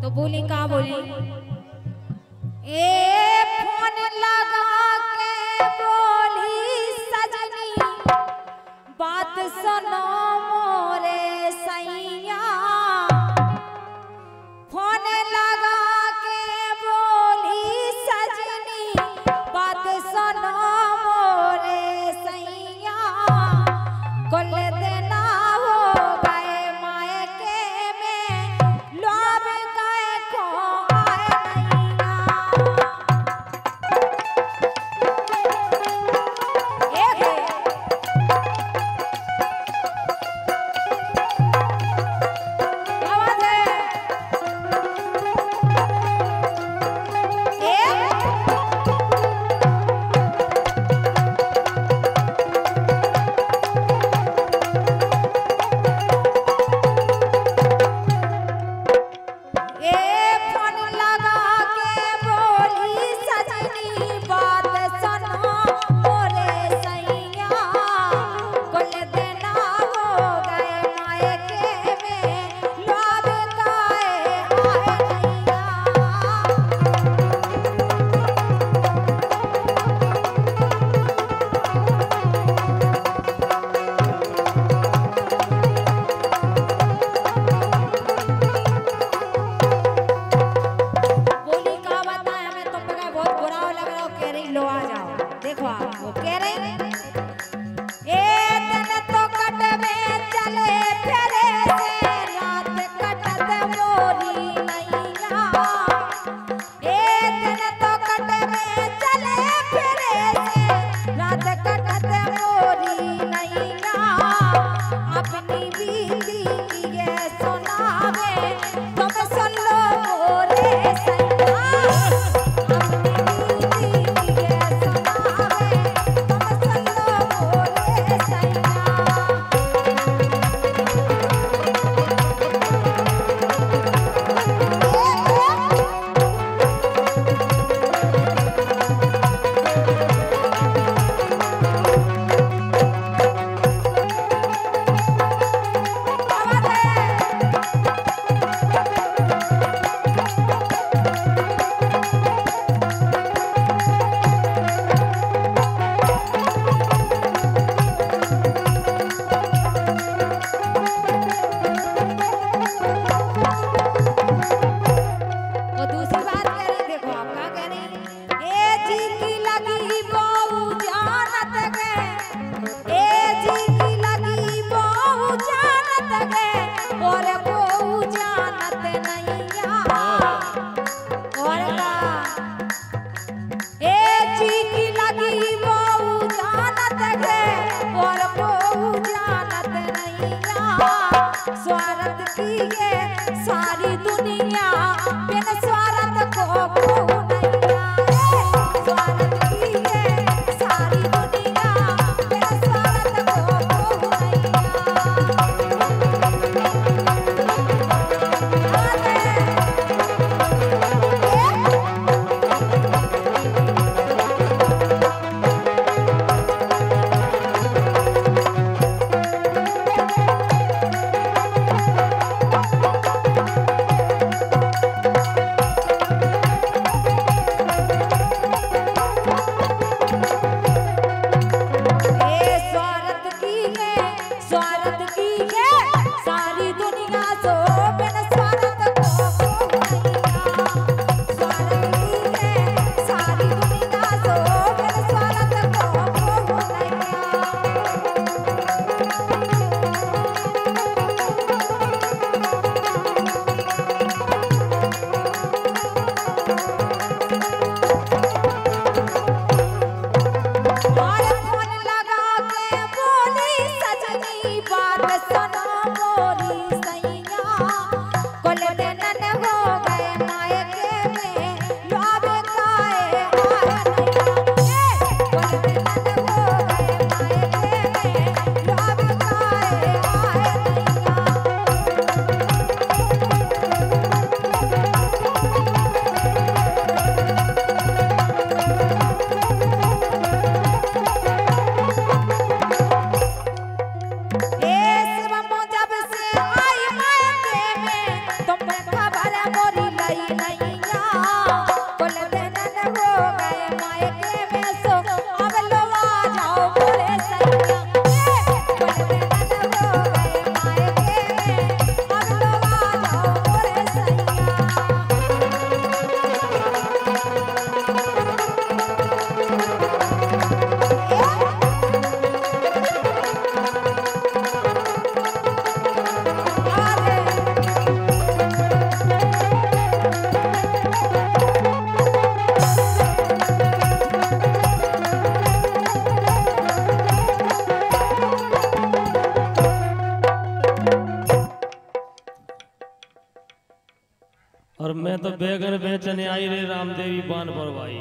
तो बोली का बोली ए फोन लगा के बोली सजनी बात सुनो मोरे सैया। फोन लगा के बोली सजनी बात सुनो मोरे सैया। कुल देना हो गए मायके में लोभ गए खो आए नैया। स्वार्थ की ये सारी दुनिया बिन स्वार्थ को नैया। स्वार्थ की ये सारी दुनिया बिन स्वार्थ को तुम खबर मोरी और मैं तो बैगन बेचने आई रे रामदेवी बान पर भाई।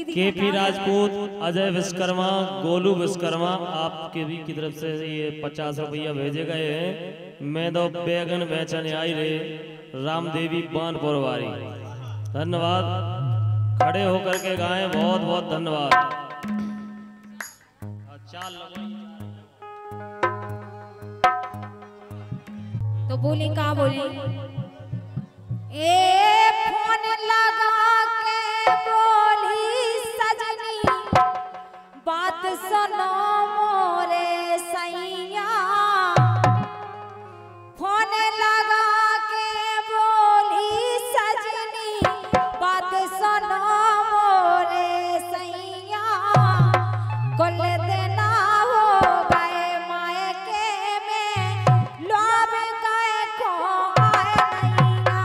केपी राजपूत, अजय विश्वकर्मा, गोलू विश्वकर्मा, आपके भी की तरफ से ये 50 रुपया भेजे गए हैं। मैं तो बैगन बेचने आई रे रामदेवी बान परवारी। धन्यवाद, खड़े होकर के गाएं, बहुत बहुत धन्यवाद। तो बोली का बोली ए फोन लगा के बोली सजनी बात सुनो मोरे सैया। फोन लगा के बोली सजनी बात सुनो मोरे सैया। कुल देना हो गए मायके में लोभ गए खो आए नैया।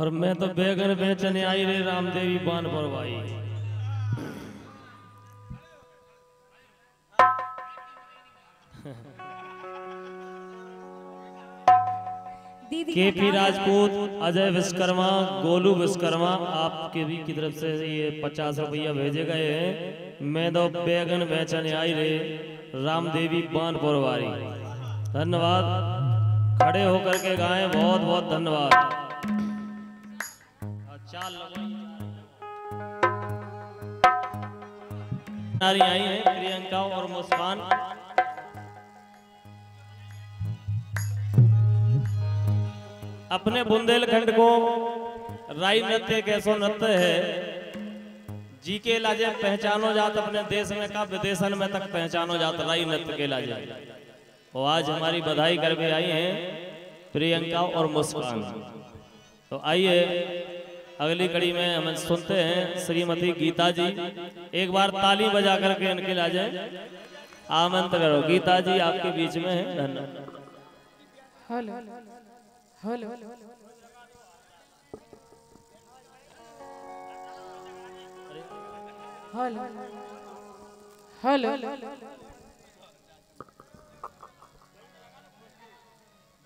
और मैं तो बैगन बेचने आई रे रामदेवी बान परवाई। केपी राजपूत, अजय विश्वकर्मा, गोलू विश्वकर्मा आपके भी की तरफ से ये 50 रुपया भेजे गए हैं। मैं तो बैगन बेचने आई रे रामदेवी बान परवारी। धन्यवाद, खड़े होकर के गाएं, बहुत बहुत धन्यवाद। नारी आई हैं प्रियंका और मुस्कान। अपने बुंदेलखंड को राई नृत्य एक ऐसा नृत्य है जी के लाजे पहचानो जात अपने देश में का विदेशन में तक पहचानो जात राई नृत्य के लाजे। और आज हमारी बधाई करके आई हैं प्रियंका और मुस्कान। तो आइए अगली कड़ी में हम सुनते हैं श्रीमती गीता जी। एक बार ताली बजा करके इनके लाजे आमंत्रण करो। गीता जी आपके बीच में है। धन्यवाद। Hello hello hello hello.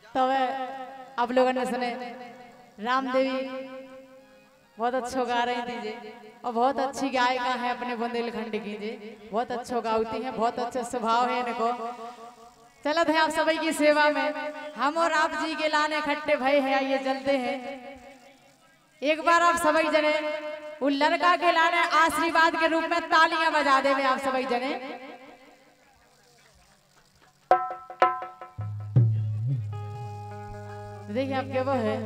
तो आप लोगों ने सुने रामदेवी बहुत अच्छा गा रही थी जी, और बहुत अच्छी गायिका है अपने बुंदेलखंड की जी। बहुत अच्छा गाती है, बहुत अच्छा स्वभाव है इनको। चलत है आप सभी की सेवा में, हम और आप जी के लाने खट्टे भय है। आइए चलते हैं। एक बार आप सभी जने उन लड़का के लाने आशीर्वाद के रूप में तालियां बजा दे में आप सभी जने। देखिए आपके वो है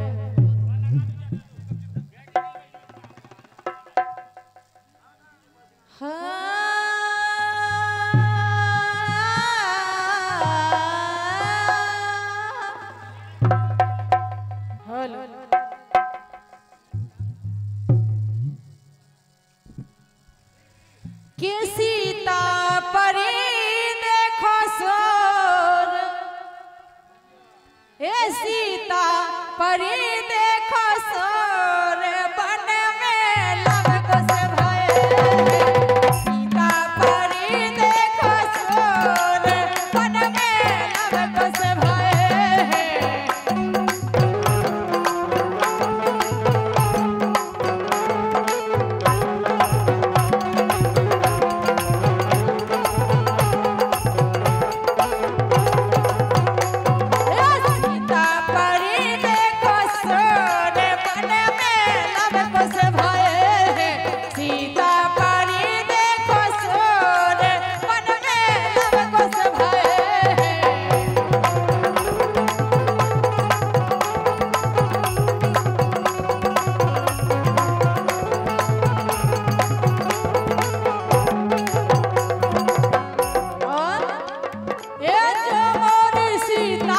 कि सीता परी देखो सोर, ए सीता परी देखो सोर, बन में लव कुश भये। सीता परी देखो सोर, बन में लव कुश भये। सीता